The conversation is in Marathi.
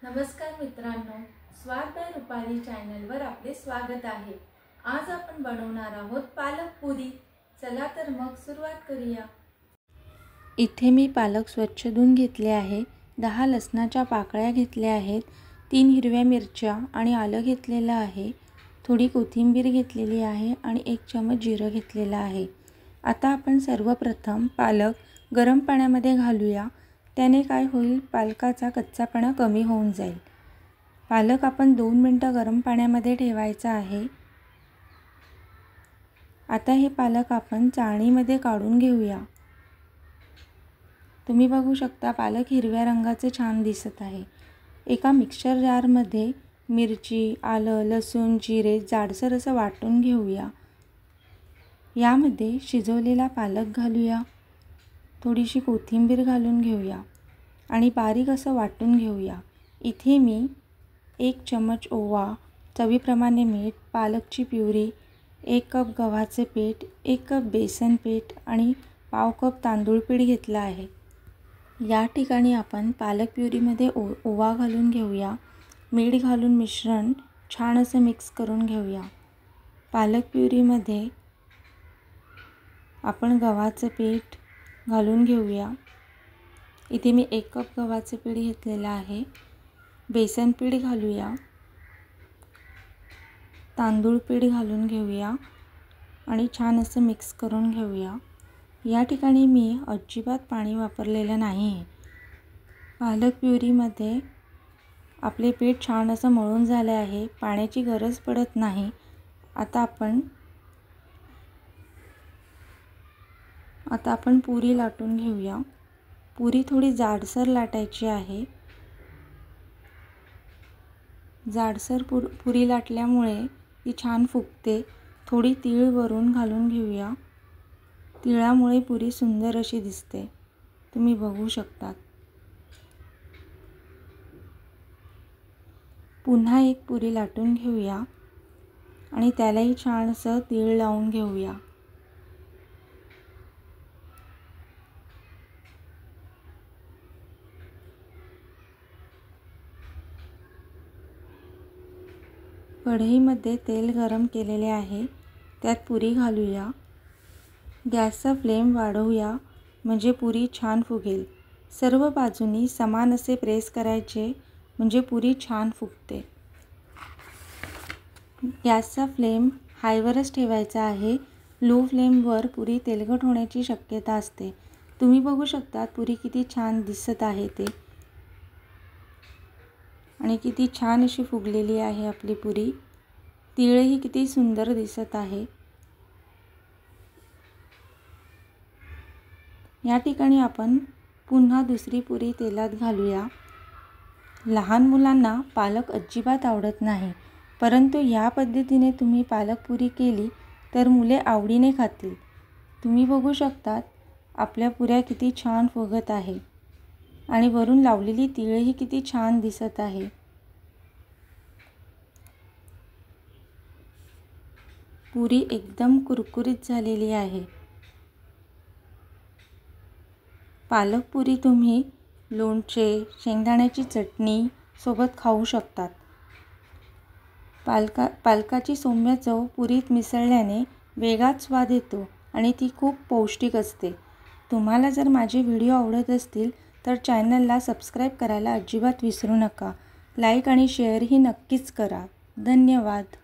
नमस्कार मित्रांनो, स्वाद बाय रुपाली चॅनलवर आपले स्वागत आहे। आज आपण बनवणार आहोत पालक पुरी। चला तर मग सुरुवात करूया। इथे मी पालक स्वच्छ धुवून घेतले आहे। 10 लसणाच्या पाकळ्या घेतल्या आहेत, 3 हिरव्या मिरच्या आणि आलं घेतलेलं आहे, थोडी कोथिंबीर घेतलेली आहे आणि 1 चमच जिरं घेतलेलं आहे। आता आपण सर्वप्रथम पालक गरम पाण्यामध्ये घालूया। त्याने काय होईल, पालकाचा कच्चापणा कमी होऊन जाईल। पालक आपण 2 मिनिटं गरम पाण्यामध्ये ठेवायचा आहे। आता हे पालक आपण चाळणीमध्ये काढून घेऊया। तुम्ही बघू शकता पालक हिरव्या रंगाचे छान दिसत आहे। एका मिक्सर जारमध्ये मिरची, आलं, लसूण, जिरे जाडसर असं वाटून घेऊया। यामध्ये शिजवलेला पालक घालूया, थोडीशी कोथिंबीर घालून घेऊया आणि बारीक असं वाटून घेऊया। इथे मी 1 चमच ओवा, चवीप्रमाणे मीठ, पालकची प्युरी, 1 कप गव्हाचे पीठ, 1 कप बेसन पीठ आणि पाव कप तांदूळ पीठ घेतलं आहे। या ठिकाणी आपण पालक प्युरीमध्ये ओवा घालून घेऊया, मीठ घालून मिश्रण छान असं मिक्स करून घेऊया। पालक प्युरीमध्ये आपण गव्हाचे पीठ घालून घेऊया। इथे मी 1 कप गव्हाचे पीठ घेतलेलं आहे। बेसन पीठ घालूया, तांदूळ पीठ घालून घेऊया आणि छान असं मिक्स करून घेऊया। या ठिकाणी मी अजिबात पाणी वापरलेलं नाही। पालक प्युरीमध्ये आपले पीठ छान असं मळून झाले आहे, पाण्याची गरज पडत नाही। आता आपण पुरी लाटून घेऊया। पुरी थोडी जाडसर लाटायची आहे। जाडसर पुरी लाटल्यामुळे ती छान फुगते। थोडी तीळ वरून घालून घेऊया, तिळामुळे पुरी सुंदर अशी दिसते, तुम्ही बघू शकता। पुन्हा एक पुरी लाटून घेऊया आणि त्यालाही छान असं तीळ लावून घेऊया। कढईमध्ये तेल गरम केलेले आहे, त्यात पुरी घालूया। गॅसचा फ्लेम वाढवूया म्हणजे पुरी छान फुगेल। सर्व बाजूंनी समान असे प्रेस करायचे म्हणजे पुरी छान फुगते। गॅसचा फ्लेम हायवरच ठेवायचा आहे। लो फ्लेमवर पुरी तेलकट होण्याची शक्यता असते। तुम्ही बघू शकता पुरी किती छान दिसत आहे ते, आणि किती छान अशी फुगलेली आहे आपली पुरी। तीळही किती सुंदर दिसत आहे। या ठिकाणी आपण पुन्हा दुसरी पुरी तेलात घालूया। लहान मुलांना पालक अजिबात आवडत नाही, परंतु या पद्धतीने तुम्ही पालक पुरी केली तर मुले आवडीने खातील। तुम्ही बघू शकता आपल्या पुऱ्या किती छान फुगत आहे आणि वरून लावलेली तीळही किती छान दिसत आहे। पुरी एकदम कुरकुरीत झालेली आहे। पालक पुरी तुम्ही लोणचे, शेंगदाण्याची चटणी सोबत खाऊ शकतात। पालकाची सौम्य चव पुरीत मिसळल्याने वेगळाच स्वाद येतो आणि ती खूप पौष्टिक असते। तुम्हाला जर माझे व्हिडिओ आवडत असतील तर चॅनलला सबस्क्राईब करायला अजिबात विसरू नका। लाईक आणि शेअरही नक्कीच करा। धन्यवाद।